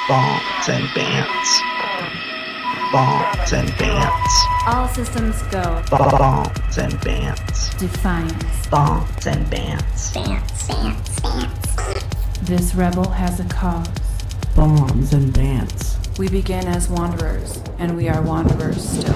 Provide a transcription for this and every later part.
Bants and Bants. Bants and Bants. All systems go. Bants and Bants. Defiance. Bants and Bants. This rebel has a cause. Bants and Bants. We begin as wanderers, and we are wanderers still.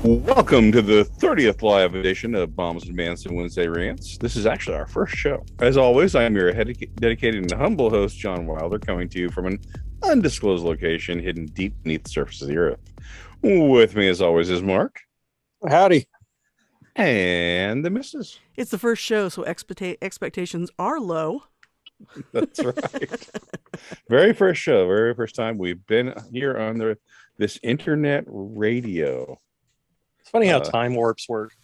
Welcome to the 30th live edition of Bombs and Bants and Wednesday Rants. This is actually our first show. As always, I am your dedicated and humble host, John Wilder, coming to you from an undisclosed location hidden deep beneath the surface of the earth. With me, as always, is Mark. Howdy. And the missus. It's the first show, so expectations are low. That's right. Very first show, very first time we've been here on this internet radio. It's funny how time warps work.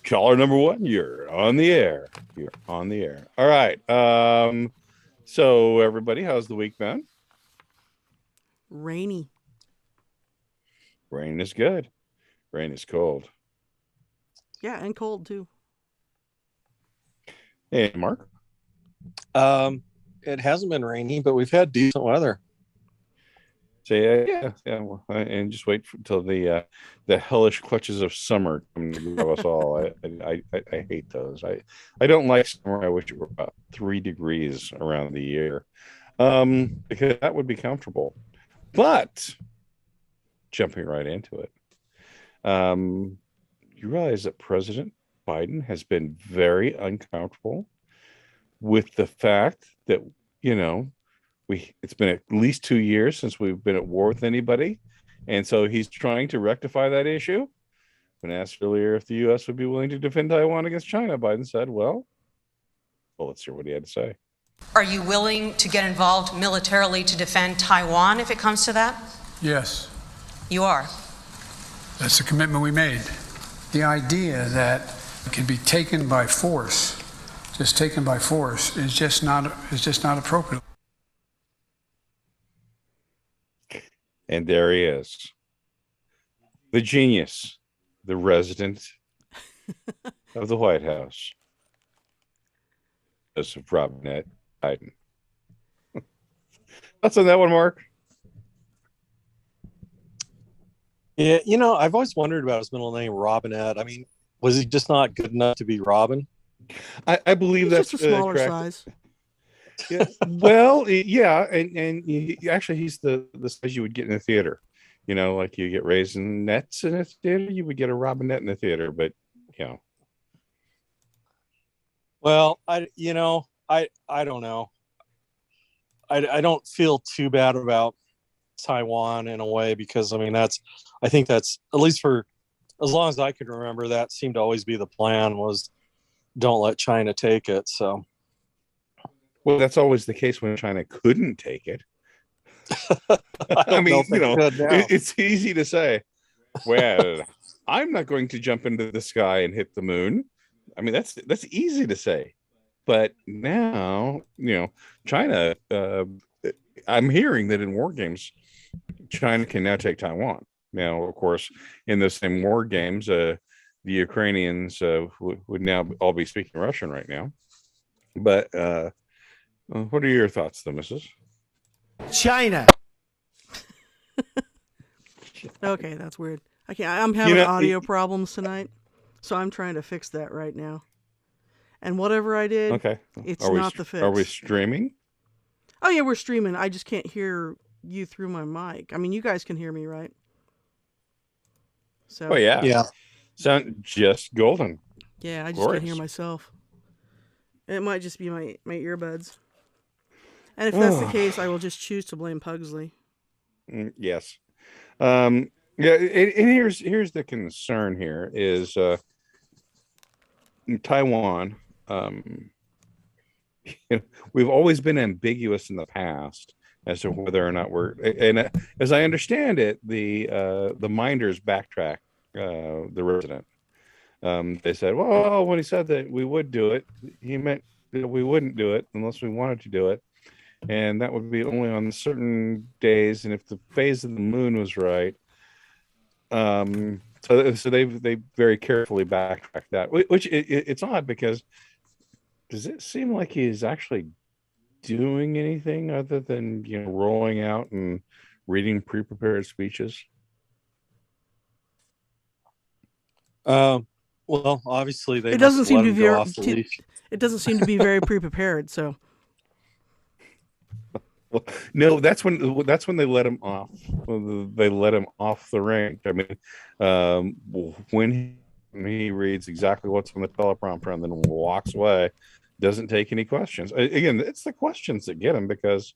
Caller number one, you're on the air. You're on the air. All right. So everybody, how's the week been? Rainy. Rain is good. Rain is cold. Yeah, and cold too. Hey, Mark. It hasn't been rainy, but we've had decent weather. So yeah. Well, and just wait until the hellish clutches of summer come to grab us all. I hate those. I don't like summer. I wish it were about 3 degrees around the year, because that would be comfortable. But jumping right into it, you realize that President Biden has been very uncomfortable with the fact that, it's been at least 2 years since we've been at war with anybody. And so he's trying to rectify that issue. When asked earlier if the U.S. would be willing to defend Taiwan against China, Biden said, well, let's hear what he had to say. Are you willing to get involved militarily to defend Taiwan if it comes to that? Yes. You are? That's the commitment we made. The idea that it can be taken by force, is just not appropriate. And there he is. The genius, the resident of the White House. Joseph Robinette Biden. That's on that one, Mark. Yeah, I've always wondered about his middle name, Robinette. I mean, was he just not good enough to be Robin? I believe It's that's just a smaller correct. size. Yeah. Well, yeah, and actually, he's the size you would get in a theater. Like you get Raisinets in a theater, you would get a Robinette in the theater. But Well, I don't know. I don't feel too bad about Taiwan in a way, because I think that's, at least for as long as I could remember, that seemed to always be the plan, was don't let China take it. So, well, that's always the case when China couldn't take it. I mean, it's easy to say, well, I'm not going to jump into the sky and hit the moon. I mean, that's easy to say. But now, China, I'm hearing that in war games, China can now take Taiwan. Now, of course, in those same war games, the Ukrainians would now all be speaking Russian right now. But what are your thoughts, though, Mrs.? China. Okay, that's weird. I'm having audio problems tonight, so I'm trying to fix that right now. And whatever I did, okay, it's not the fix. Are we streaming? Oh yeah, we're streaming. I just can't hear you through my mic. I mean, you guys can hear me, right? So. Oh yeah. Sound just golden. Yeah, I just can't hear myself. It might just be my earbuds. And if that's the case, I will just choose to blame Pugsley. Yes. Yeah, and here's the concern here is in Taiwan. We've always been ambiguous in the past as to whether or not and as I understand it, the minders backtrack the resident. They said, well, when he said that we would do it, he meant that we wouldn't do it unless we wanted to do it. And that would be only on certain days. And if the phase of the moon was right. So they very carefully backtracked that, which it's odd because does it seem like he's actually doing anything other than, rolling out and reading pre-prepared speeches? Well, obviously they It must doesn't let seem to him be go very. off the leash. It doesn't seem to be very pre-prepared. So Well, no, that's when they let him off. They let him off the rank. I mean, when he reads exactly what's on the teleprompter and then walks away, doesn't take any questions. Again, it's the questions that get him, because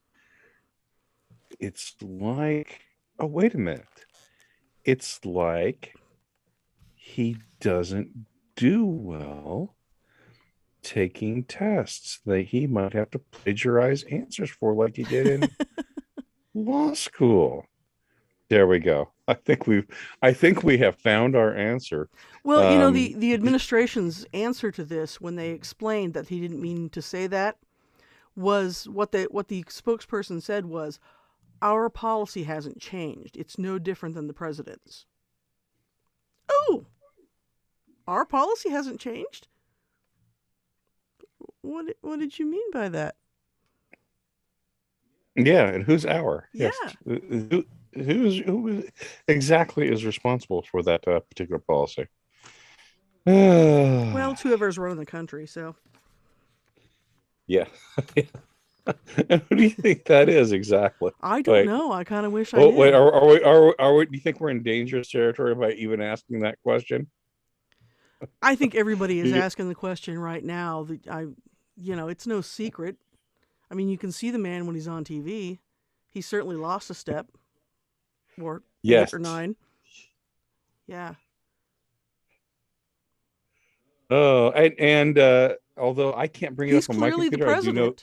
it's like, oh, wait a minute. It's like he doesn't do well taking tests that he might have to plagiarize answers for, like he did in law school. There we go. I think we have found our answer. well, the administration's answer to this, when they explained that he didn't mean to say that, was what the spokesperson said was, our policy hasn't changed. It's no different than the president's. Oh, our policy hasn't changed? What did you mean by that? Yeah, and who's our? Yeah. Yes. Who exactly is responsible for that particular policy? Well, it's whoever's running the country, so. Yeah. And who do you think that is exactly? I don't know. I kind of wish I Oh, knew. wait, are we? Do you think we're in dangerous territory by even asking that question? I think everybody is asking the question right now. It's no secret. I mean, you can see the man when he's on TV. He certainly lost a step, or 8 or 9. Yeah. Oh, and although I can't bring it He's up on my clearly the computer, I do know.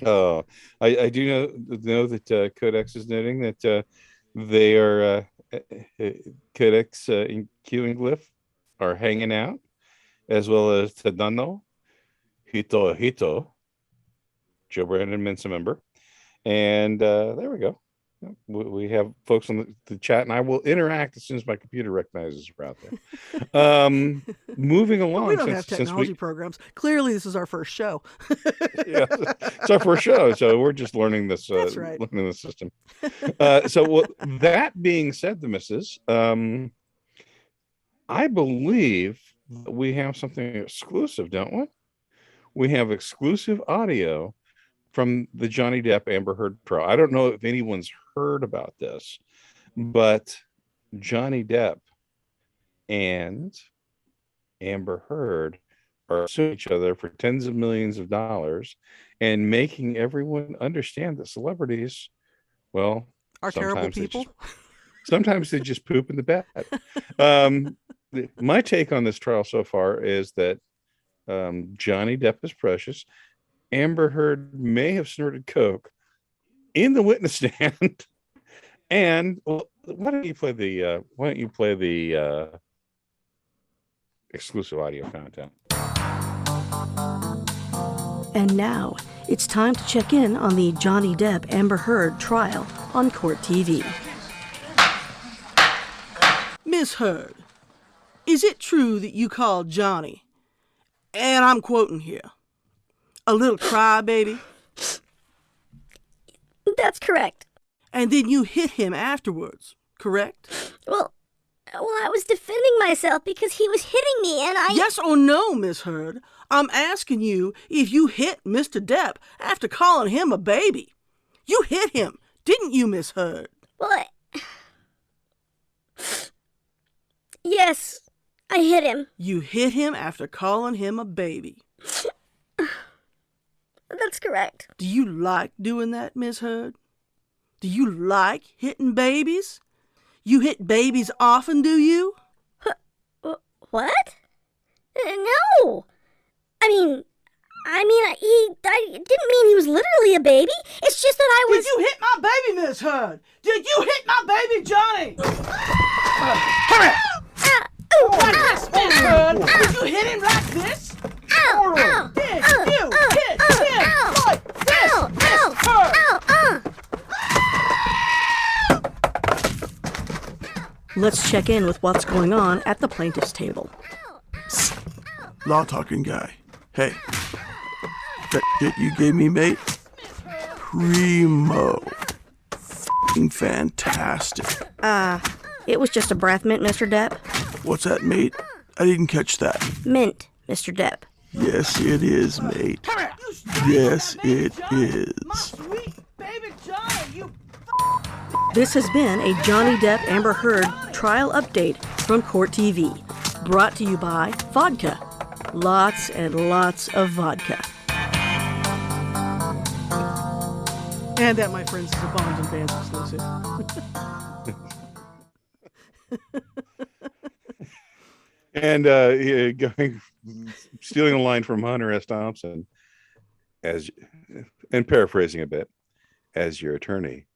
president. I do know that Codex is noting that they are Codex and Q are hanging out, as well as Tadano, Hito, Joe Brandon Mensa member, and there we go. We have folks on the chat, and I will interact as soon as my computer recognizes we're out there. Moving along. We don't have technology programs. Clearly, this is our first show. Yeah, it's our first show, so we're just learning this. That's right. Learning the system. That being said, the missus, I believe that we have something exclusive, don't we? We have exclusive audio from the Johnny Depp Amber Heard trial. I don't know if anyone's heard about this, but Johnny Depp and Amber Heard are suing each other for tens of millions of dollars and making everyone understand that celebrities, well, are terrible people. Sometimes they just poop in the bed. My take on this trial so far is that Johnny Depp is precious. Amber Heard may have snorted coke in the witness stand. And why don't you play the exclusive audio content? And now it's time to check in on the Johnny Depp Amber Heard trial on Court TV. Miss Heard, is it true that you called Johnny, and I'm quoting here, a little crybaby? That's correct. And then you hit him afterwards, correct? Well, I was defending myself because he was hitting me, and I... Yes or no, Miss Heard? I'm asking you if you hit Mr. Depp after calling him a baby. You hit him, didn't you, Miss Heard? Well, Yes, I hit him. You hit him after calling him a baby. That's correct. Do you like doing that, Miss Heard? Do you like hitting babies? You hit babies often, do you? What? No. I mean, I didn't mean he was literally a baby. It's just that I was... Did you hit my baby, Miss Heard? Did you hit my baby, Johnny? Hurry! Like this, Miss Heard? Did you hit him like this? Ow! Did you hit him like this, Miss Heard? Let's check in with what's going on at the plaintiff's table. Law talking guy. Hey, That shit you gave me, mate? Primo. F***ing fantastic. It was just a breath mint, Mr. Depp. What's that, mate? I didn't catch that. Mint, Mr. Depp. Yes, it is, mate. Yes, it is. This has been a Johnny Depp Amber Heard trial update from Court TV, brought to you by vodka. Lots and lots of vodka. And that, my friends, is a Bonds and Bants exclusive. And stealing a line from Hunter S. Thompson, and paraphrasing a bit, as your attorney,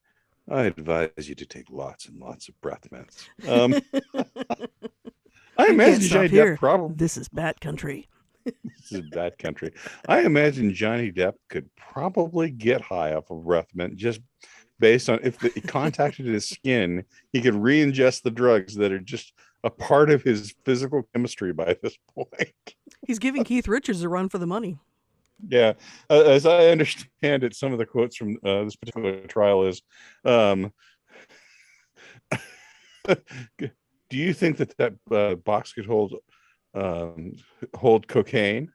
I advise you to take lots and lots of breath mints. I imagine Johnny Depp probably. This is Bat Country. This is Bat Country. I imagine Johnny Depp could probably get high off of breath mint just based on if he contacted his skin, he could re-ingest the drugs that are just a part of his physical chemistry by this point. He's giving Keith Richards a run for the money. Yeah, as I understand it, some of the quotes from this particular trial is, do you think that box could hold cocaine?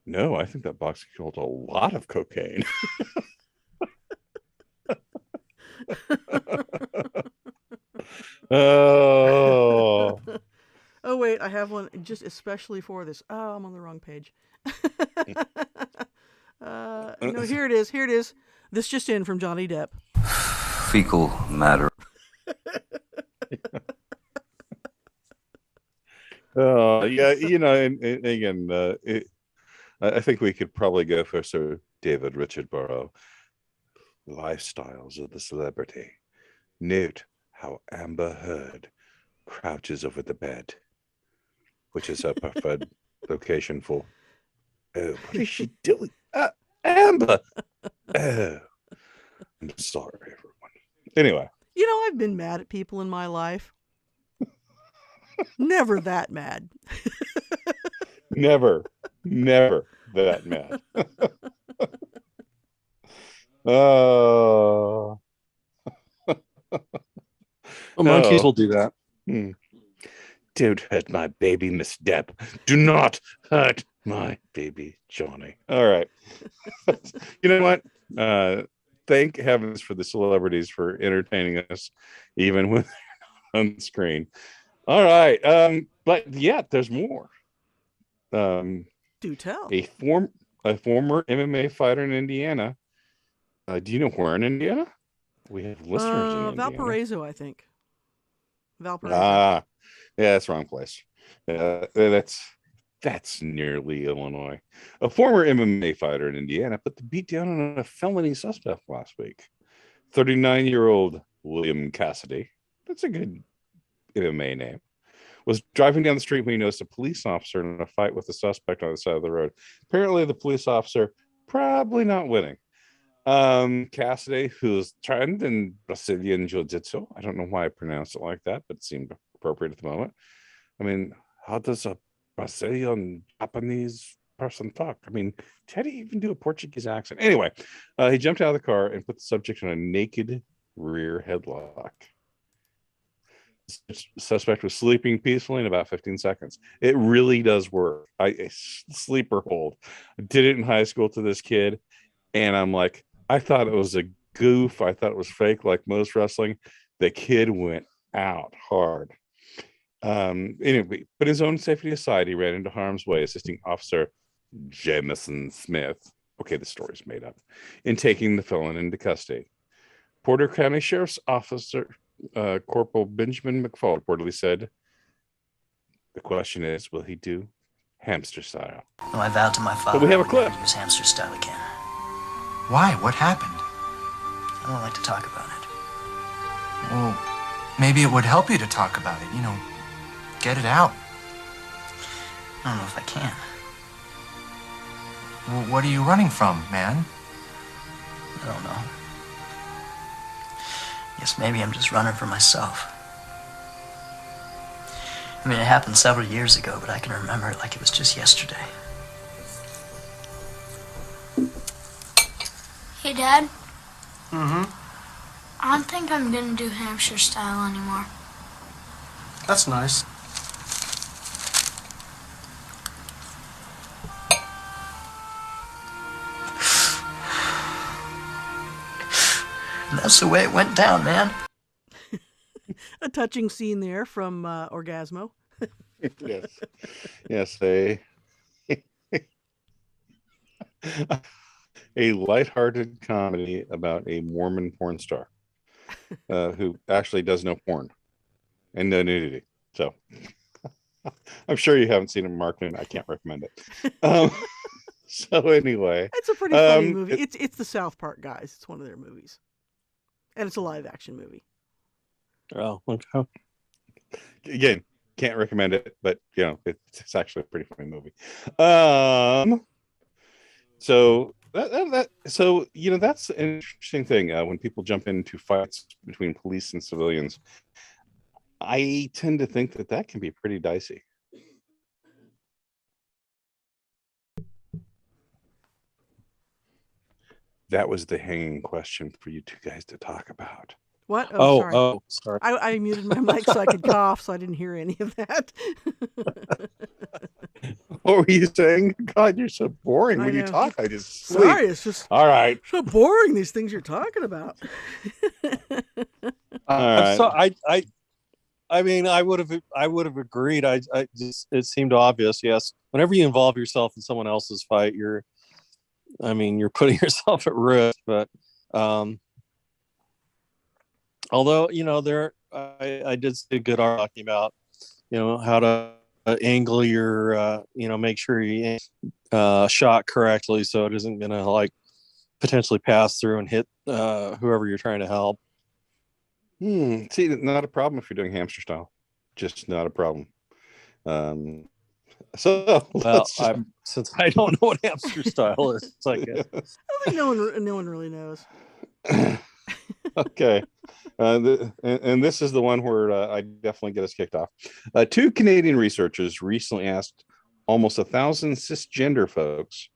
No, I think that box could hold a lot of cocaine. Oh. Oh, wait, I have one just especially for this. Oh, I'm on the wrong page. No, here it is. Here it is. This just in from Johnny Depp. Fecal matter. Oh, yeah, and again, I think we could probably go for Sir David Richard Burrow. Lifestyles of the celebrity. Note how Amber Heard crouches over the bed, which is her preferred location for. Oh, what is she doing? Amber! Oh, I'm sorry, everyone. Anyway. I've been mad at people in my life. Never that mad. Never that mad. Oh. Well, monkeys will do that. Don't hurt my baby, Miss Depp. Do not hurt my baby, Johnny. All right. You know what? Thank heavens for the celebrities for entertaining us, even when they're on screen. All right. But yeah, there's more. Do tell. A former MMA fighter in Indiana. Do you know where in Indiana? We have listeners in Indiana. Valparaiso, I think. Valparaiso. Yeah, that's the wrong place. That's nearly Illinois. A former MMA fighter in Indiana put the beat down on a felony suspect last week. 39-year-old William Cassidy, that's a good MMA name, was driving down the street when he noticed a police officer in a fight with the suspect on the side of the road. Apparently, the police officer probably not winning. Cassidy, who's trained in Brazilian Jiu-Jitsu. I don't know why I pronounced it like that, but it seemed appropriate at the moment. I mean, how does a Brazilian Japanese person talk? I mean, did he even do a Portuguese accent? Anyway, he jumped out of the car and put the subject in a naked rear headlock. The suspect was sleeping peacefully in about 15 seconds. It really does work. A sleeper hold. I did it in high school to this kid, and I'm like, I thought it was a goof. I thought it was fake, like most wrestling. The kid went out hard. Anyway, but his own safety aside, he ran into harm's way, assisting Officer Jamison Smith. Okay, the story's made up. In taking the felon into custody. Porter County Sheriff's Officer Corporal Benjamin McFall reportedly said, "The question is, will he do hamster style?" No, I vowed to my father. But we have a clip. I would use hamster style again. Why? What happened? I don't like to talk about it. Well, maybe it would help you to talk about it. Get it out. I don't know if I can. Well, what are you running from, man? I don't know. Guess maybe I'm just running for myself. I mean, it happened several years ago, but I can remember it like it was just yesterday. Hey, Dad. Mm-hmm. I don't think I'm gonna do hamster style anymore. That's nice. That's the way it went down, man. A touching scene there from Orgasmo. Yes. Yes, a a lighthearted comedy about a Mormon porn star who actually does no porn and no nudity. So I'm sure you haven't seen it, Mark, and I can't recommend it. So anyway, It's a pretty funny movie. It's the South Park guys. It's one of their movies, and it's a live action movie. Oh, okay. Again, can't recommend it, but it's actually a pretty funny movie. So that's an interesting thing. When people jump into fights between police and civilians, I tend to think that can be pretty dicey. That was the hanging question for you two guys to talk about. What? Sorry. I muted my mic so I could cough, so I didn't hear any of that. What were you saying? God, you're so boring when you talk. I just sleep. Sorry, it's just all right. So boring. These things you're talking about. I mean, I would have agreed. I just, it seemed obvious. Yes, whenever you involve yourself in someone else's fight, you're putting yourself at risk. But although I did see a good article talking about how to angle your make sure you shot correctly so it isn't gonna like potentially pass through and hit whoever you're trying to help. See, not a problem if you're doing hamster style. Just not a problem. So since I don't know what hamster style is, it's like I think no one really knows. Okay. And this is the one where I definitely get us kicked off. 2 Canadian researchers recently asked almost 1,000 cisgender folks,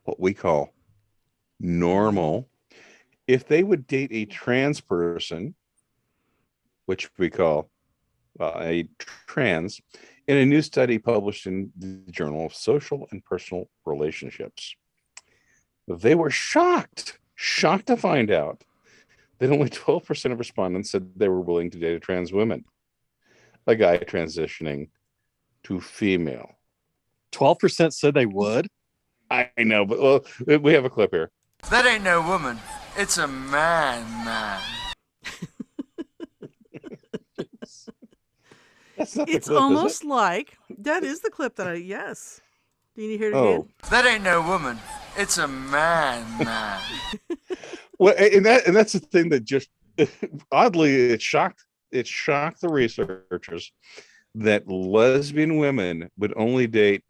what we call normal, if they would date a trans person, which we call a trans, in a new study published in the Journal of Social and Personal Relationships. They were shocked to find out that only 12% of respondents said they were willing to date a trans woman, a guy transitioning to female. 12% said they would? I know, but we have a clip here. That ain't no woman. It's a man. It's clip, almost like that is the clip that yes. Do you hear it again? That ain't no woman. It's a man. Well, and that's the thing that just oddly it shocked the researchers that lesbian women would only date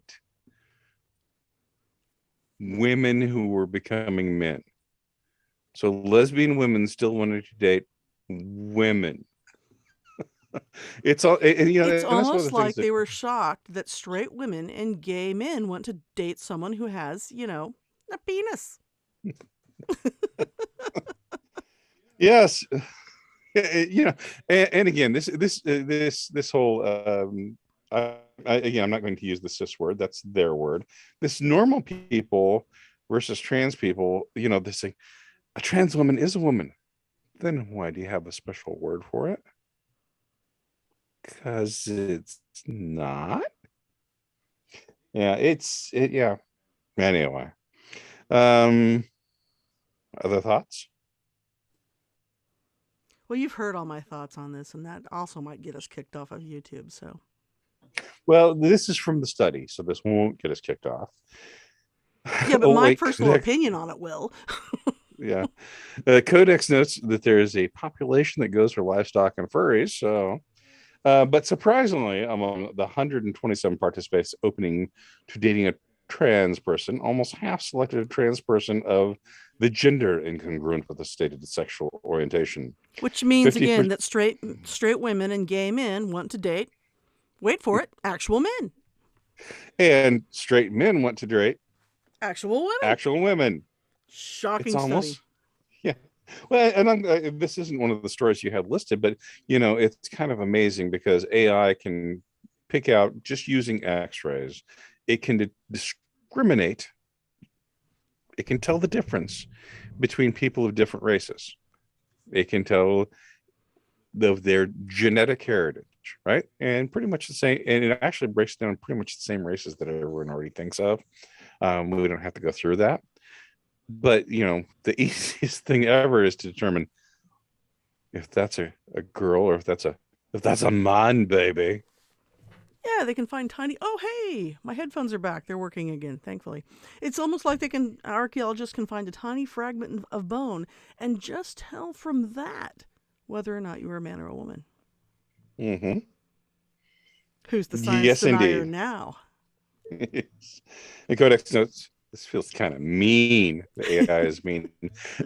women who were becoming men. So lesbian women still wanted to date women. It's all, it's almost like they were shocked that straight women and gay men want to date someone who has, a penis. Yes, and again, this whole again, I'm not going to use the cis word. That's their word. This normal people versus trans people. They say a trans woman is a woman. Then why do you have a special word for it? Because it's not. Yeah, yeah. Anyway, other thoughts? Well, you've heard all my thoughts on this, and that also might get us kicked off of YouTube. So, well, this is from the study, so this won't get us kicked off. Yeah, but my personal opinion on it will. Yeah, Codex notes that there is a population that goes for livestock and furries. So. But surprisingly, among the 127 participants opening to dating a trans person, almost half selected a trans person of the gender incongruent with the stated sexual orientation. Which means, again, that straight women and gay men want to date, wait for it, actual men. And straight men want to date actual women. Actual women. Shocking study. Well, and this isn't one of the stories you had listed, but it's kind of amazing because AI can pick out just using X-rays. It can discriminate. It can tell the difference between people of different races. It can tell their genetic heritage, right? And pretty much the same. And it actually breaks down pretty much the same races that everyone already thinks of. We don't have to go through that. But the easiest thing ever is to determine if that's a girl or if that's a man baby. Yeah, they can find tiny. Oh, hey, my headphones are back. They're working again, thankfully. It's almost like archaeologists can find a tiny fragment of bone and just tell from that whether or not you were a man or a woman. Mm-hmm. Who's the science Yes, denier indeed. now? And Codex notes, this feels kind of mean. The AI is mean.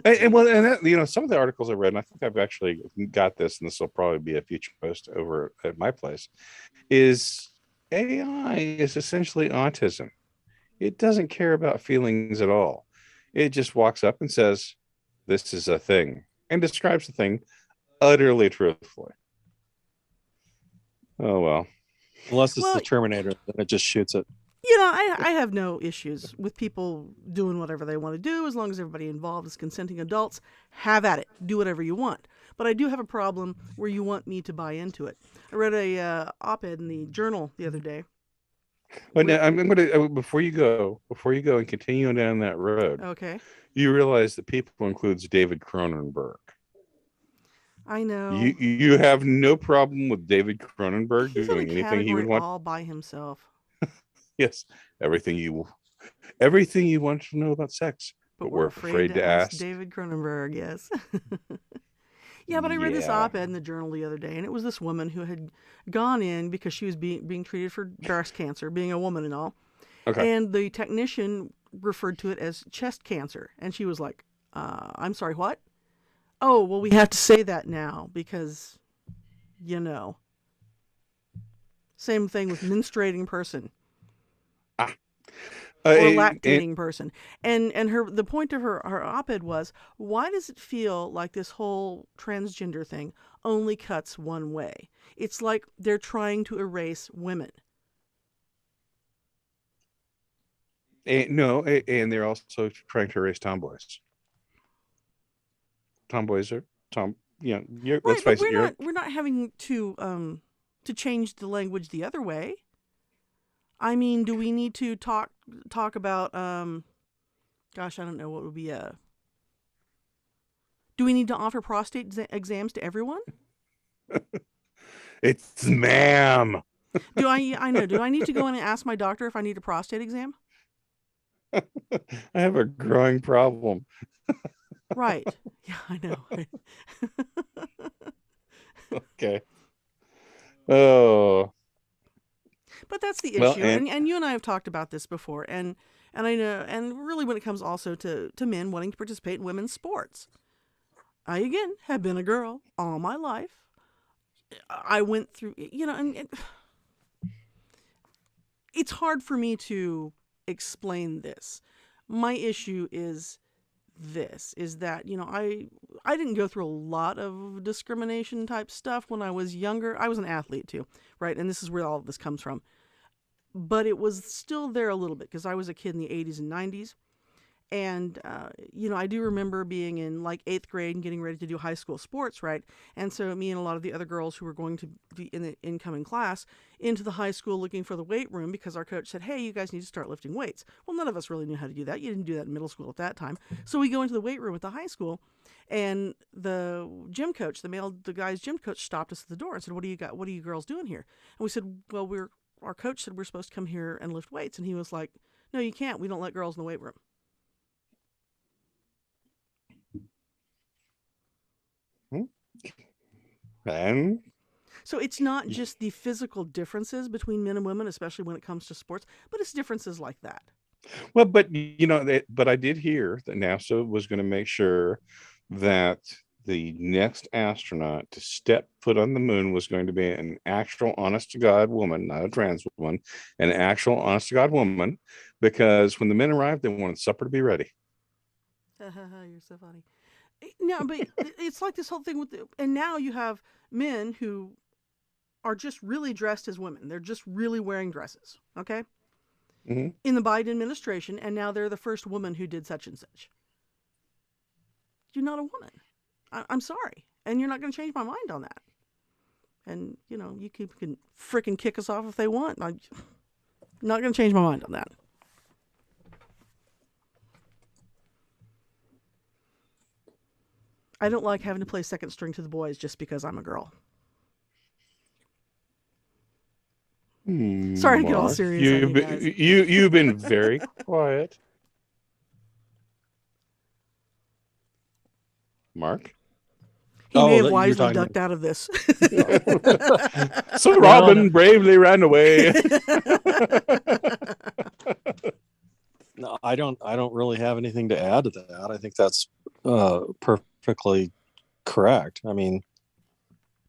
And that, some of the articles I read, and I think I've actually got this, and this will probably be a future post over at my place, is AI is essentially autism. It doesn't care about feelings at all. It just walks up and says, this is a thing, and describes the thing utterly truthfully. Oh, well. Unless it's the Terminator, then it just shoots it. I have no issues with people doing whatever they want to do as long as everybody involved is consenting adults. Have at it. Do whatever you want. But I do have a problem where you want me to buy into it. I read a op-ed in the Journal the other day. Well, now I'm going to before you go and continue down that road. Okay. You realize that people includes David Cronenberg. I know. You have no problem with David Cronenberg doing anything he would want all by himself. Yes, everything you want to know about sex, but we're afraid to ask. David Cronenberg, yes. Yeah, but I read this op-ed in the Journal the other day, and it was this woman who had gone in because she was being treated for breast cancer, being a woman and all. Okay. And the technician referred to it as chest cancer, and she was like, "I'm sorry, what? Oh, well, we have to say that now because, Same thing with menstruating person." Or lactating person. And the point of her op-ed was, why does it feel like this whole transgender thing only cuts one way? It's like they're trying to erase women. No, and they're also trying to erase tomboys. Tomboys are Right, let's face it. We're not having to change the language the other way. I mean, do we need to talk about gosh, I don't know what would be do we need to offer prostate exams to everyone? It's ma'am. Do I need to go in and ask my doctor if I need a prostate exam? I have a growing problem. Right. Yeah, I know. Okay. Oh. But that's the issue, well, and you and I have talked about this before, and I know, and really when it comes also to men wanting to participate in women's sports. I, again, have been a girl all my life. I went through, and it's hard for me to explain this. My issue is that, I didn't go through a lot of discrimination type stuff when I was younger. I was an athlete too, right? And this is where all of this comes from. But it was still there a little bit because I was a kid in the 80s and 90s. And, I do remember being in like 8th grade and getting ready to do high school sports, right? And so me and a lot of the other girls who were going to be in the incoming class into the high school looking for the weight room because our coach said, hey, you guys need to start lifting weights. Well, none of us really knew how to do that. You didn't do that in middle school at that time. So we go into the weight room at the high school, and the gym coach, the guy's gym coach, stopped us at the door and said, what are you girls doing here? And we said, well, our coach said we're supposed to come here and lift weights. And he was like, no, you can't. We don't let girls in the weight room. And so it's not just the physical differences between men and women, especially when it comes to sports, but it's differences like that. Well, but but I did hear that NASA was going to make sure that the next astronaut to step foot on the moon was going to be an actual honest to God woman, not a trans woman, an actual honest to God woman, because when the men arrived, they wanted supper to be ready. You're so funny. No, but it's like this whole thing with and now you have men who are just really dressed as women. They're just really wearing dresses, okay? Mm-hmm. In the Biden administration, and now they're the first woman who did such and such. You're not a woman. I'm sorry. And you're not going to change my mind on that. And, you can frickin' kick us off if they want. I'm not going to change my mind on that. I don't like having to play second string to the boys just because I'm a girl. Sorry to get all Mark, serious on you guys. You've been very quiet. Mark? He may have wisely ducked out of this. So Robin bravely ran away. No, I don't really have anything to add to that. I think that's perfectly correct. I mean,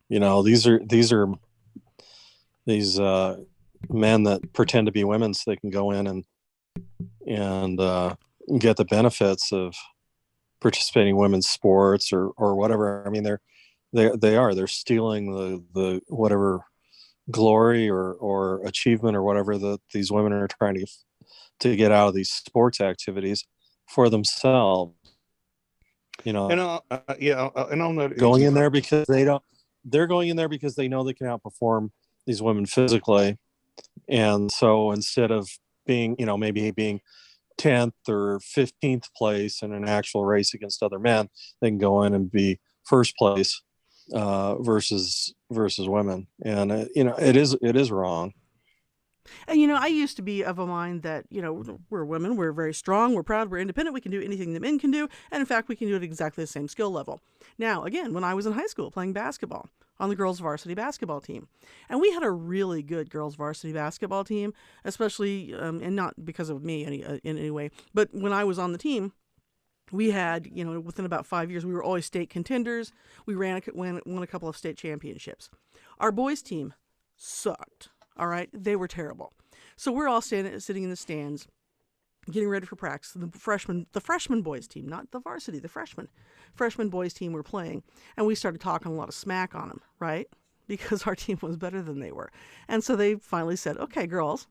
these men that pretend to be women so they can go in and get the benefits of participating in women's sports or whatever. I mean, they're stealing the whatever glory or achievement or whatever that these women are trying to get out of these sports activities for themselves. And I'll note going in there because they're going in there because they know they can outperform these women physically. And so instead of being, maybe being 10th or 15th place in an actual race against other men, they can go in and be first place versus women. And it is wrong. And I used to be of a mind that we're women, we're very strong, we're proud, we're independent, we can do anything that men can do, and in fact we can do it at exactly the same skill level. Now again, when I was in high school playing basketball on the girls varsity basketball team, and we had a really good girls varsity basketball team, especially and not because of me in any way, but when I was on the team, we had, within about 5 years, we were always state contenders. We won a couple of state championships. Our boys team sucked. All right, they were terrible. So we're all sitting in the stands, getting ready for practice. The freshman boys team, not the varsity, the freshman boys team were playing, and we started talking a lot of smack on them, right? Because our team was better than they were. And so they finally said, "Okay, girls,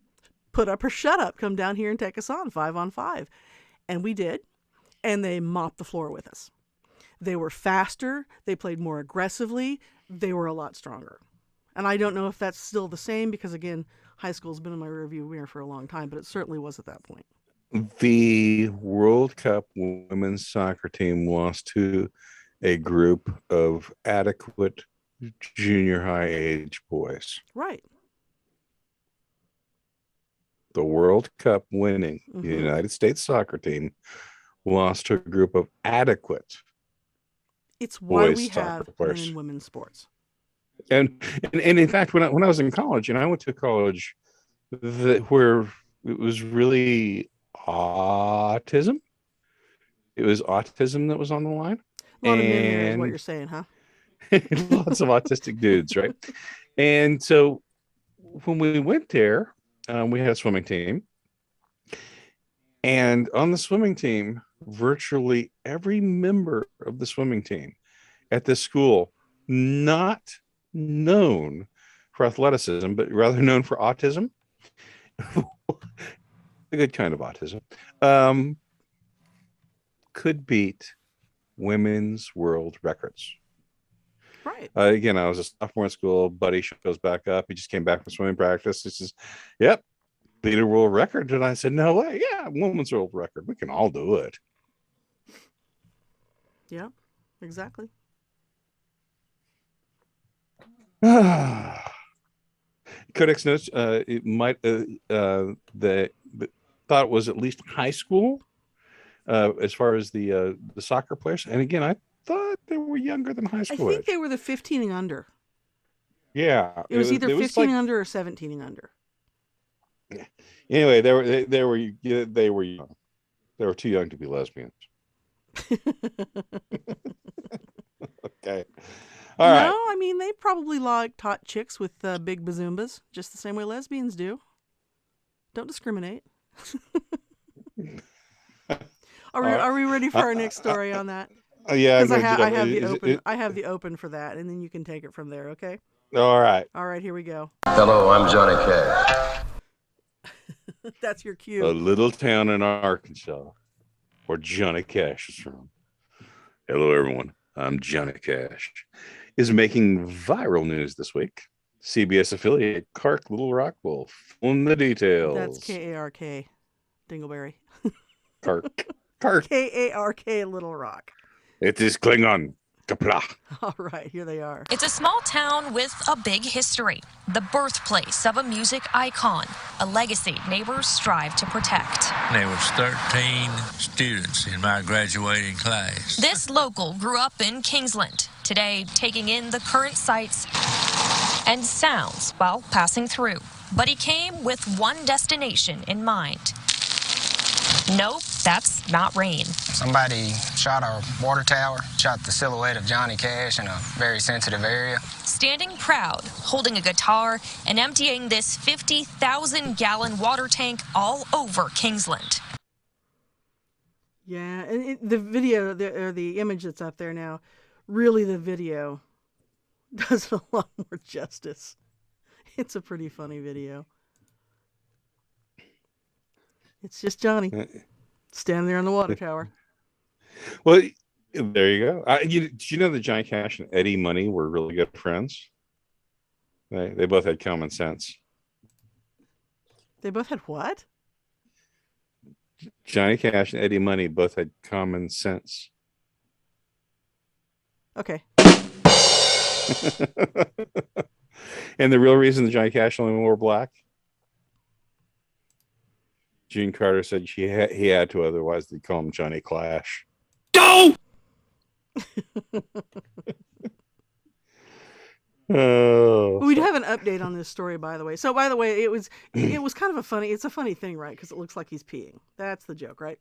put up or shut up. Come down here and take us on 5-on-5." And we did, and they mopped the floor with us. They were faster. They played more aggressively. They were a lot stronger. And I don't know if that's still the same because, again, high school's been in my rearview mirror for a long time, but it certainly was at that point. The World Cup women's soccer team lost to a group of adequate junior high age boys. Right. The World Cup winning United States soccer team lost to a group of adequate It's why boys we have soccer players. men and women's sports. And in fact, when I was in college, I went to college where it was really autism. It was autism that was on the line. A lot of men there is what you're saying, huh? Lots of autistic dudes, right? And so when we went there, we had a swimming team. And on the swimming team, virtually every member of the swimming team at this school, not known for athleticism, but rather known for autism, a good kind of autism, could beat women's world records. Right. Again, I was a sophomore in school. Buddy shows back up. He just came back from swimming practice. He says, "Yep, beat a world record." And I said, "No way. Yeah, women's world record. We can all do it." Yeah, exactly. Codex notes it might the thought it was at least high school as far as the soccer players. And again, I thought they were younger than high school. I think they were the 15 and under. Yeah, it was either 15 and under or 17 and under. Anyway, they were young. They were too young to be lesbians. Okay. All right. No, I mean, they probably taught chicks with big bazoombas, just the same way lesbians do. Don't discriminate. Are we ready for our next story on that? Yeah, Because I have the open. I have the open for that, and then you can take it from there. Okay. All right. All right. Here we go. Hello, I'm Johnny Cash. That's your A cue. little town in Arkansas where Johnny Cash is from. Hello, everyone. I'm Johnny Cash. Is making viral news this week. CBS affiliate Kark Little Rock will fill the details. That's Kark, Dingleberry. Kark. Kark, Little Rock. It is Klingon. Kapla. All right, here they are. It's a small town with a big history, the birthplace of a music icon, a legacy neighbors strive to protect. There was 13 students in my graduating class. This local grew up in Kingsland, today taking in the current sights and sounds while passing through. But he came with one destination in mind. Nope, that's not rain. Somebody shot a water tower, shot the silhouette of Johnny Cash in a very sensitive area. Standing proud, holding a guitar, and emptying this 50,000-gallon water tank all over Kingsland. Yeah, and the video, or the image that's up there now, really the video does a lot more justice. It's a pretty funny video. It's just Johnny standing there on the water tower. Well, there you go. Did you know that Johnny Cash and Eddie Money were really good friends? They both had common sense. They both had what? Johnny Cash and Eddie Money both had common sense. Okay. And the real reason that Johnny Cash only wore black? Gene Carter said he had to, otherwise they'd call him Johnny Clash. Go! Oh, We'd have an update on this story, by the way. So, by the way, it was kind of it's a funny thing, right? Because it looks like he's peeing. That's the joke, right?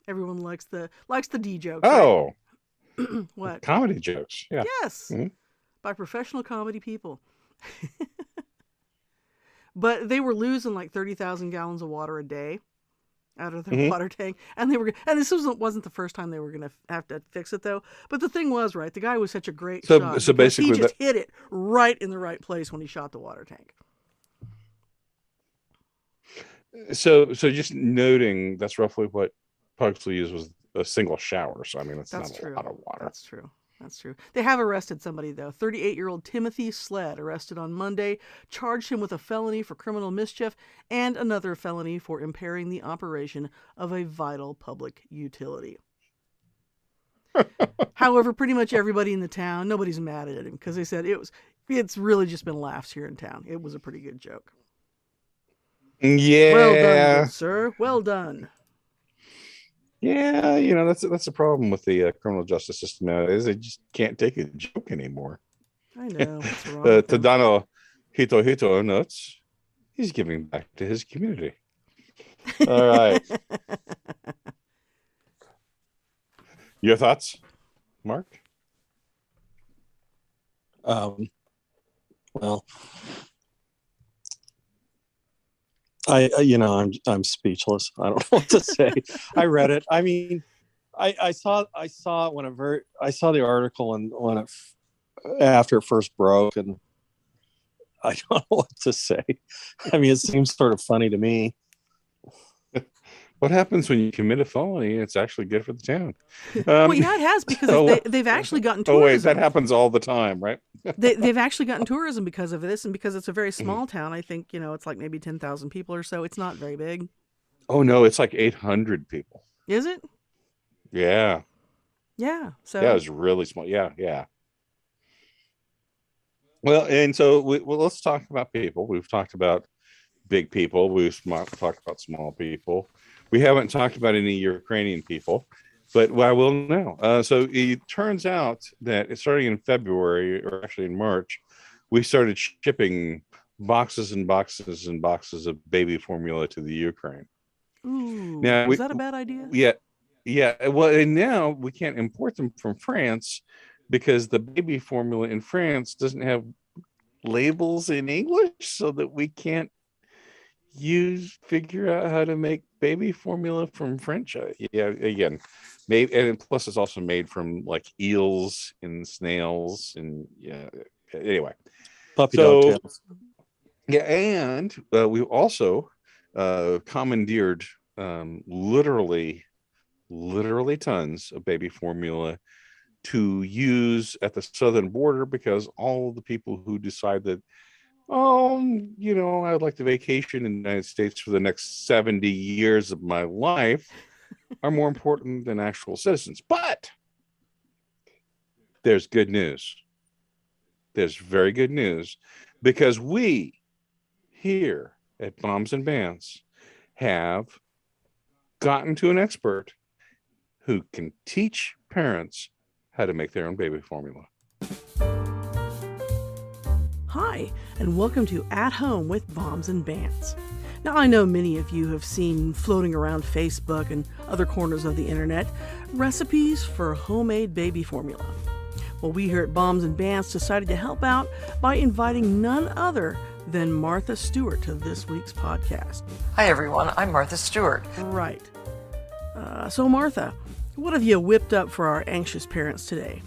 Everyone likes the D joke. Oh, right? What? Comedy jokes? Yeah. Yes, by professional comedy people. But they were losing like 30,000 gallons of water a day out of their water tank, and this wasn't the first time they were going to have to fix it though. But the thing was, right, the guy was such a great shot. So basically, he just hit it right in the right place when he shot the water tank. So just noting that's roughly what Pugsley used was a single shower. So I mean, that's not a lot of water. That's true. That's true. They have arrested somebody, though. 38-year-old Timothy Sled, arrested on Monday, charged him with a felony for criminal mischief and another felony for impairing the operation of a vital public utility. However, pretty much everybody in the town, nobody's mad at him because they said it's really just been laughs here in town. It was a pretty good joke. Yeah. Well done, good sir. Well done. Yeah, that's a problem with the criminal justice system nowadays. They just can't take a joke anymore. I know. What's wrong with them? Tadano Hito notes he's giving back to his community. All right. Your thoughts, Mark? Well, I'm speechless. I don't know what to say. I read it. I mean, I saw it whenever I saw the article and after it first broke, and I don't know what to say. I mean, it seems sort of funny to me. What happens when you commit a felony? It's actually good for the town. Well, yeah, it has, because they've actually gotten tourism. Oh wait, that happens all the time, right? They've actually gotten tourism because of this, and because it's a very small town. I think it's like maybe 10,000 people or so. It's not very big. Oh no, it's like 800 people. Is it? Yeah. Yeah. So yeah, it was really small. Yeah. Well, and so let's talk about people. We've talked about big people. We've talked about small people. We haven't talked about any Ukrainian people, but I will now. So it turns out that starting in February, or actually in March, we started shipping boxes and boxes and boxes of baby formula to the Ukraine. Ooh, now, is that a bad idea? Yeah. Well, and now we can't import them from France because the baby formula in France doesn't have labels in English, so that we can't figure out how to make baby formula from French. Yeah, again, made, and plus it's also made from like eels and snails, and yeah. Anyway, puppy dog tails. Yeah, and we also commandeered literally tons of baby formula to use at the southern border, because all the people who decide that, I'd like to vacation in the United States for the next 70 years of my life are more important than actual citizens. But there's good news. There's very good news, because we here at Bombs and Bants have gotten to an expert who can teach parents how to make their own baby formula. Hi, and welcome to At Home with Bombs and Bants. Now, I know many of you have seen floating around Facebook and other corners of the internet recipes for homemade baby formula. Well, we here at Bombs and Bants decided to help out by inviting none other than Martha Stewart to this week's podcast. Hi, everyone. I'm Martha Stewart. Right. So, Martha, what have you whipped up for our anxious parents today?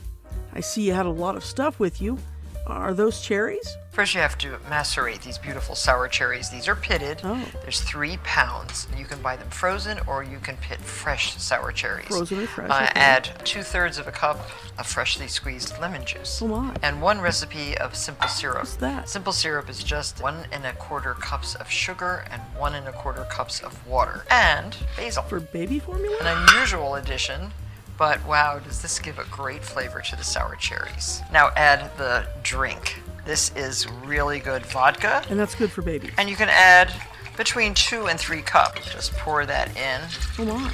I see you had a lot of stuff with you. Are those cherries? First, you have to macerate these beautiful sour cherries. These are pitted. Oh. There's 3 pounds. You can buy them frozen, or you can pit fresh sour cherries. Frozen or fresh. Okay. Add 2/3 of a cup of freshly squeezed lemon juice. Oh my. And 1 recipe of simple syrup. What's that? Simple syrup is just 1 1/4 cups of sugar and 1 1/4 cups of water. And basil. For baby formula? An unusual addition. But wow, does this give a great flavor to the sour cherries. Now add the drink. This is really good vodka. And that's good for babies. And you can add between 2 and 3 cups. Just pour that in. Oh my.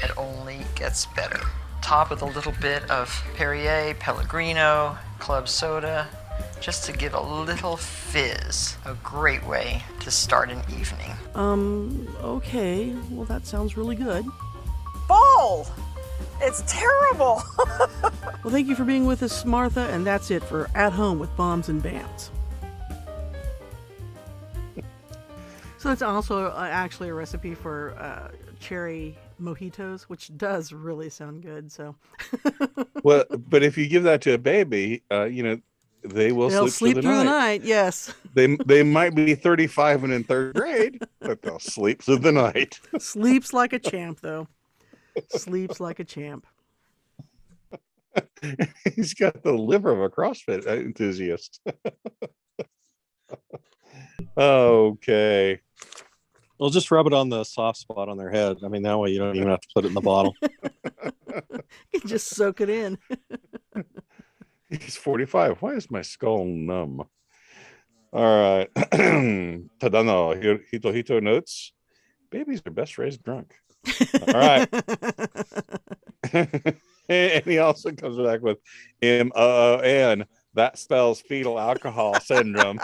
It only gets better. Top with a little bit of Perrier, Pellegrino, club soda, just to give a little fizz. A great way to start an evening. Okay. Well, that sounds really good. Bold! It's terrible! Well, thank you for being with us, Martha, and that's it for At Home with Bombs and Bants. So that's also actually a recipe for cherry mojitos, which does really sound good. So, Well, but if you give that to a baby, they'll sleep through the night. Yes, they might be 35 and in 3rd grade, but they'll sleep through the night. Sleeps like a champ, though. Sleeps like a champ. He's got the liver of a CrossFit enthusiast. Okay. Well, just rub it on the soft spot on their head. I mean, that way you don't even have to put it in the bottle. You can just soak it in. He's 45. Why is my skull numb? All right. Tadano, Hito notes. Babies are best raised drunk. All right. And he also comes back with MOON. That spells fetal alcohol syndrome.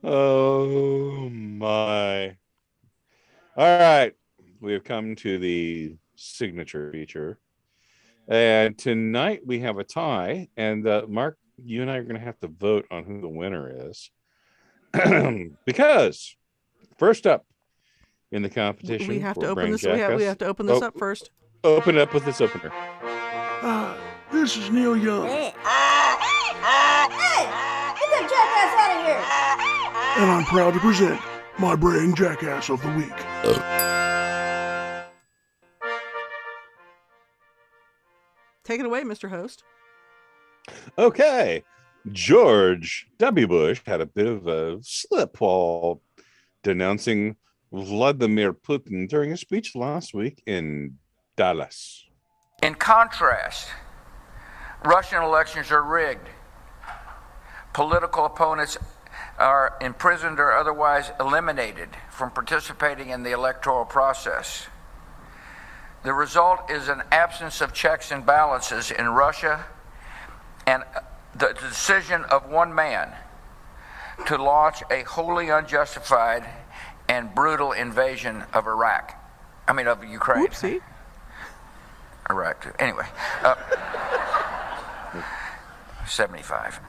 Oh my. All right. We have come to the signature feature. And tonight we have a tie. And Mark, you and I are going to have to vote on who the winner is. Because first up in the competition, we have to open this. We have to open this up first. Open up with this opener. This is Neil Young. Hey, get that jackass out of here! And I'm proud to present my Brain Jackass of the Week. Take it away, Mr. Host. Okay. George W. Bush had a bit of a slip while denouncing Vladimir Putin during a speech last week in Dallas. In contrast, Russian elections are rigged. Political opponents are imprisoned or otherwise eliminated from participating in the electoral process. The result is an absence of checks and balances in Russia and the decision of one man to launch a wholly unjustified and brutal invasion of Ukraine. Oopsie. Iraq. Anyway. 75.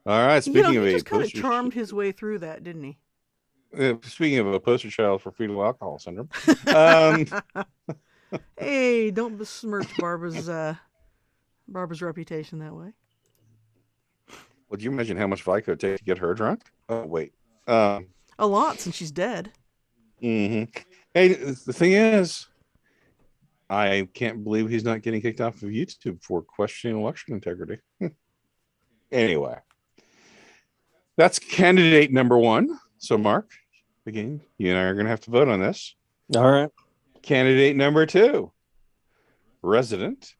All right. Speaking of he a just kind of poster, charmed his way through that, didn't he? speaking of a poster child for fetal alcohol syndrome, Hey, don't besmirch Barbara's reputation that way. would you imagine how much vodka it would take to get her drunk? Oh wait, A lot, since she's dead. Hey, the thing is, I can't believe he's not getting kicked off of YouTube for questioning election integrity. Anyway, that's candidate number one. So, Mark, again, you and I are going to have to vote on this. All right. Candidate number two, resident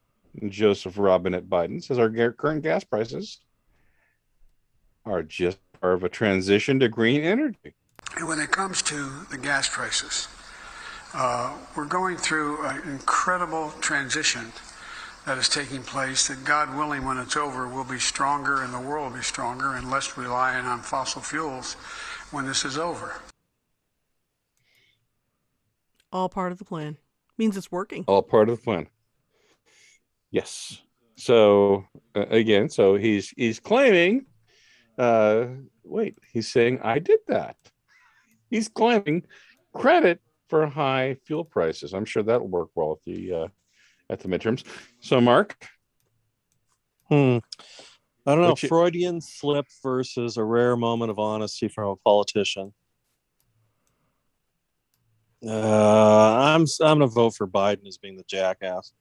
Joseph Robinette Biden, says our current gas prices are just part of a transition to green energy. And when it comes to the gas prices, we're going through an incredible transition that is taking place that, God willing, when it's over, will be stronger and the world will be stronger and less reliant on fossil fuels when this is over. All part of the plan. Means it's working. All part of the plan. Yes. So again, so he's claiming. He's saying I did that. He's claiming credit for high fuel prices. I'm sure that'll work well at the midterms. So, Mark, I don't know. Freudian slip versus a rare moment of honesty from a politician. I'm gonna vote for Biden as being the jackass,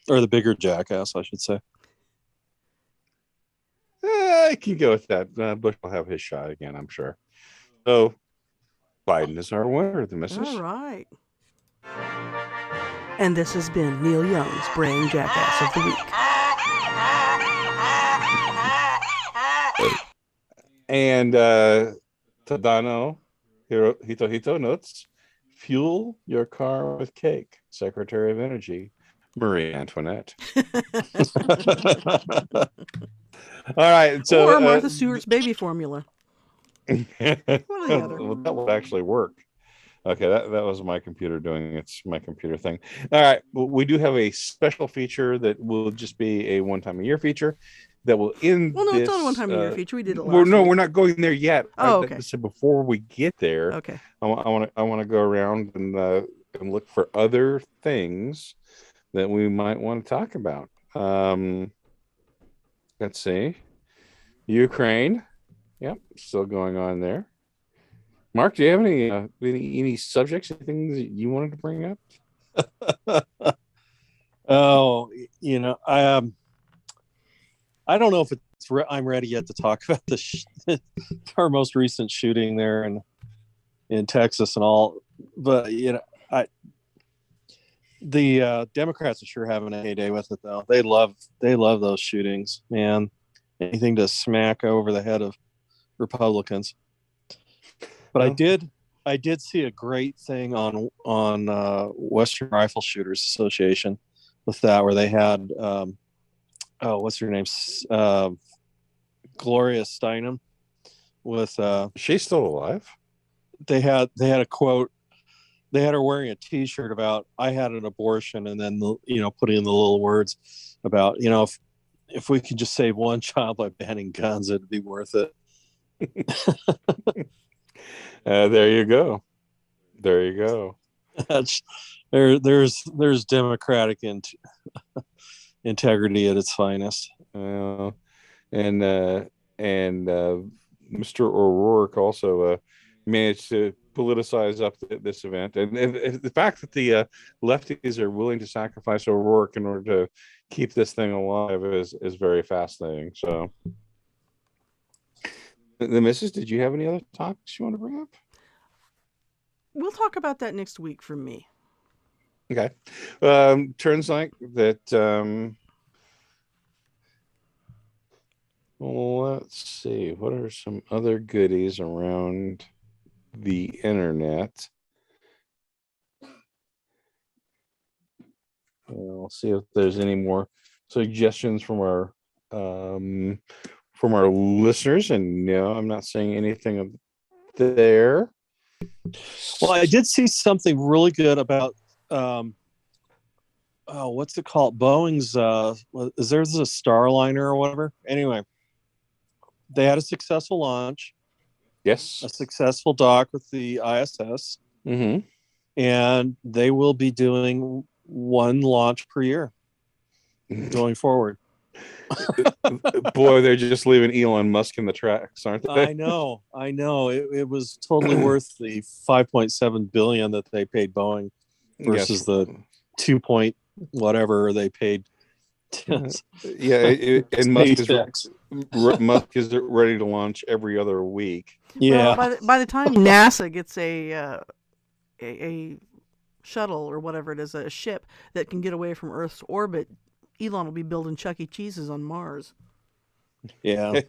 or the bigger jackass, I should say. I can go with that. Bush will have his shot again, I'm sure. So, Biden is our winner, the missus. All right. And this has been Neil Young's Brain Jackass of the Week. And Tadano Hito notes, fuel your car with cake. Secretary of Energy, Marie Antoinette. All right. So, or Martha Stewart's baby formula. One or the other. Well, that would actually work. Okay, that was my computer doing my computer thing. All right, we do have a special feature that will just be a one-time-a-year feature that will end. Well, no, it's not a one-time-a-year feature. We did it last No, week. we're not going there yet. Oh, okay. So before we get there, okay, I want to go around and look for other things that we might want to talk about. Let's see, Ukraine. Yep, still going on there. Mark, do you have any subjects, anything that you wanted to bring up? Oh, I don't know if I'm ready yet to talk about our most recent shooting there in Texas and all, but the Democrats are sure having a heyday with it though. They love those shootings, man. Anything to smack over the head of Republicans. But I did see a great thing on Western Rifle Shooters Association with that, where they had what's her name, Gloria Steinem with she's still alive. They had a quote. They had her wearing a T-shirt about "I had an abortion," and then putting in the little words about if we could just save one child by banning guns, it'd be worth it. There you go. There's democratic integrity at its finest. And Mr. O'Rourke also managed to politicize up this event, and the fact that the lefties are willing to sacrifice O'Rourke in order to keep this thing alive is very fascinating. So, the missus, did you have any other topics you want to bring up? We'll talk about that next week from me. Okay. Turns like that. Let's see. What are some other goodies around the internet? We'll see if there's any more suggestions from our listeners. And no, I'm not seeing anything there. Well, I did see something really good about what's it called? Boeing's is there's a Starliner or whatever. Anyway, they had a successful launch. Yes. A successful dock with the ISS. Mm-hmm. And they will be doing one launch per year going forward. Boy, they're just leaving Elon Musk in the tracks, aren't they? I know. It was totally worth the $5.7 billion that they paid Boeing versus the 2 point whatever they paid. And Musk is ready to launch every other week. Yeah. Well, by the time NASA gets a shuttle or whatever it is, a ship that can get away from Earth's orbit, Elon will be building Chuck E. Cheese's on Mars. Yeah.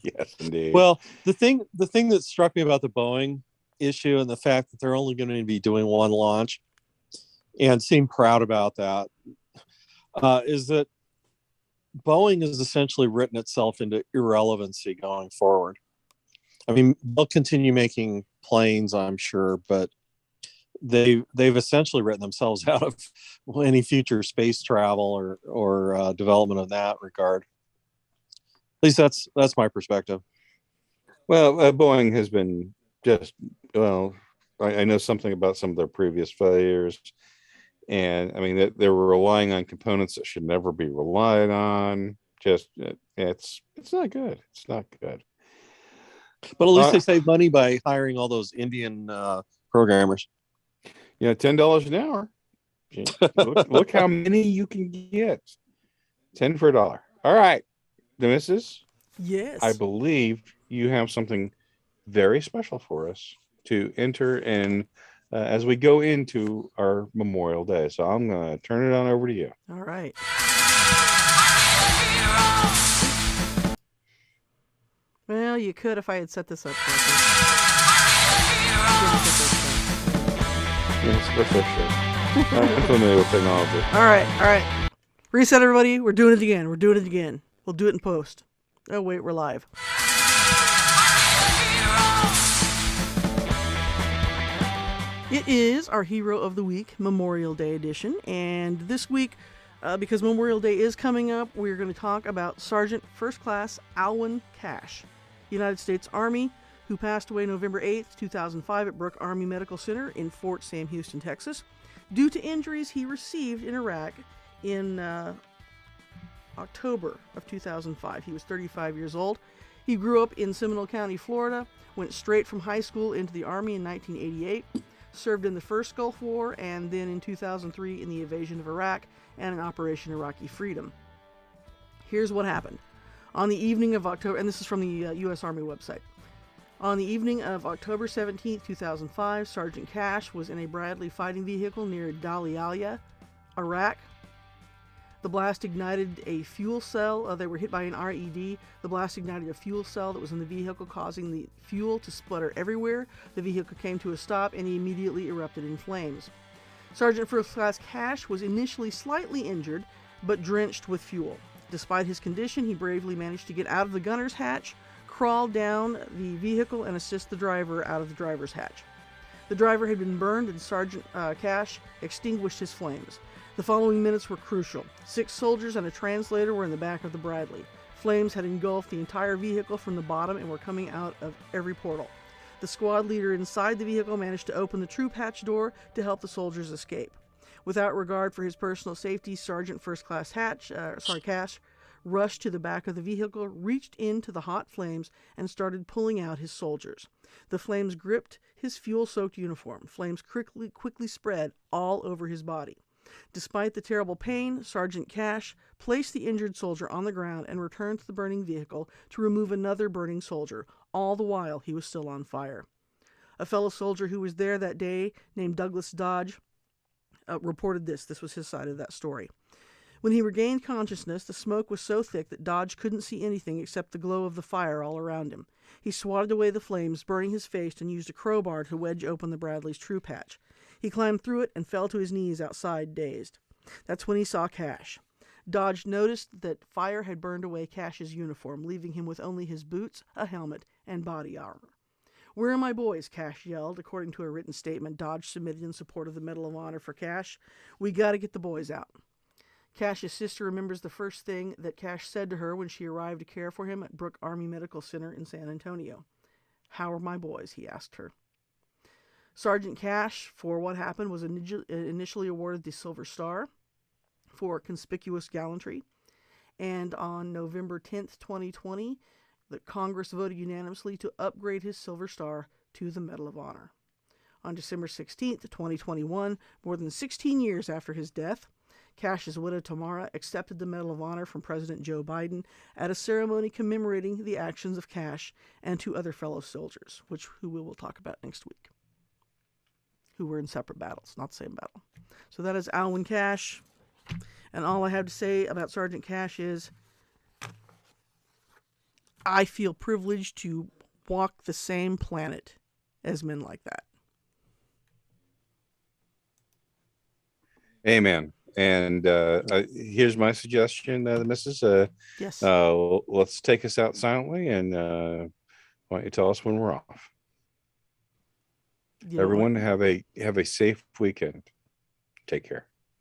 Yes, indeed. Well, the thing that struck me about the Boeing issue and the fact that they're only going to be doing one launch and seem proud about that is that Boeing has essentially written itself into irrelevancy going forward. I mean, they'll continue making planes, I'm sure, but they've essentially written themselves out of any future space travel or development in that regard. At least that's my perspective. Well, Boeing has been just I know something about some of their previous failures, and I mean they were relying on components that should never be relied on. Just it's not good. It's not good. But at least they save money by hiring all those Indian programmers. Yeah, $10 an hour. Look how many you can get. 10 for $1. All right, Demesis. Yes. I believe you have something very special for us to enter in as we go into our Memorial Day. So I'm going to turn it on over to you. All right. Well, you could if I had set this up correctly. Yes, for sure. I'm familiar with technology. All right. Reset, everybody. We're doing it again. We'll do it in post. Oh, wait, we're live. It is our Hero of the Week Memorial Day edition, and this week, because Memorial Day is coming up, we're going to talk about Sergeant First Class Alwyn Cash, United States Army, who passed away November 8th, 2005 at Brooke Army Medical Center in Fort Sam Houston, Texas, due to injuries he received in Iraq in October of 2005. He was 35 years old. He grew up in Seminole County, Florida, went straight from high school into the Army in 1988, served in the first Gulf War, and then in 2003 in the invasion of Iraq and in Operation Iraqi Freedom. Here's what happened. On the evening of October, and this is from the U.S. Army website. On the evening of October 17, 2005, Sergeant Cash was in a Bradley fighting vehicle near Dalialia, Iraq. The blast ignited a fuel cell. They were hit by an RED. The blast ignited a fuel cell that was in the vehicle, causing the fuel to splatter everywhere. The vehicle came to a stop, and he immediately erupted in flames. Sergeant First Class Cash was initially slightly injured, but drenched with fuel. Despite his condition, he bravely managed to get out of the gunner's hatch, crawl down the vehicle, and assist the driver out of the driver's hatch. The driver had been burned, and Sergeant Cash extinguished his flames. The following minutes were crucial. 6 soldiers and a translator were in the back of the Bradley. Flames had engulfed the entire vehicle from the bottom and were coming out of every portal. The squad leader inside the vehicle managed to open the troop hatch door to help the soldiers escape. Without regard for his personal safety, Sergeant First Class Cash rushed to the back of the vehicle, reached into the hot flames, and started pulling out his soldiers. The flames gripped his fuel-soaked uniform. Flames quickly spread all over his body. Despite the terrible pain, Sergeant Cash placed the injured soldier on the ground and returned to the burning vehicle to remove another burning soldier. All the while, he was still on fire. A fellow soldier who was there that day, named Douglas Dodge, reported this. This was his side of that story. When he regained consciousness, the smoke was so thick that Dodge couldn't see anything except the glow of the fire all around him. He swatted away the flames, burning his face, and used a crowbar to wedge open the Bradley's troop hatch. He climbed through it and fell to his knees outside, dazed. That's when he saw Cash. Dodge noticed that fire had burned away Cash's uniform, leaving him with only his boots, a helmet, and body armor. "Where are my boys?" Cash yelled, according to a written statement Dodge submitted in support of the Medal of Honor for Cash. "We gotta get the boys out." Cash's sister remembers the first thing that Cash said to her when she arrived to care for him at Brooke Army Medical Center in San Antonio. "How are my boys?" he asked her. Sergeant Cash, for what happened, was initially awarded the Silver Star for conspicuous gallantry. And on November 10th, 2020, the Congress voted unanimously to upgrade his Silver Star to the Medal of Honor. On December 16th, 2021, more than 16 years after his death, Cash's widow Tamara accepted the Medal of Honor from President Joe Biden at a ceremony commemorating the actions of Cash and two other fellow soldiers, who we will talk about next week, who were in separate battles, not the same battle. So that is Alwyn Cash. And all I have to say about Sergeant Cash is I feel privileged to walk the same planet as men like that. Amen. And here's my suggestion, the missus. Yes. Let's take us out silently, and why don't you tell us when we're off? Everyone have a safe weekend. Take care.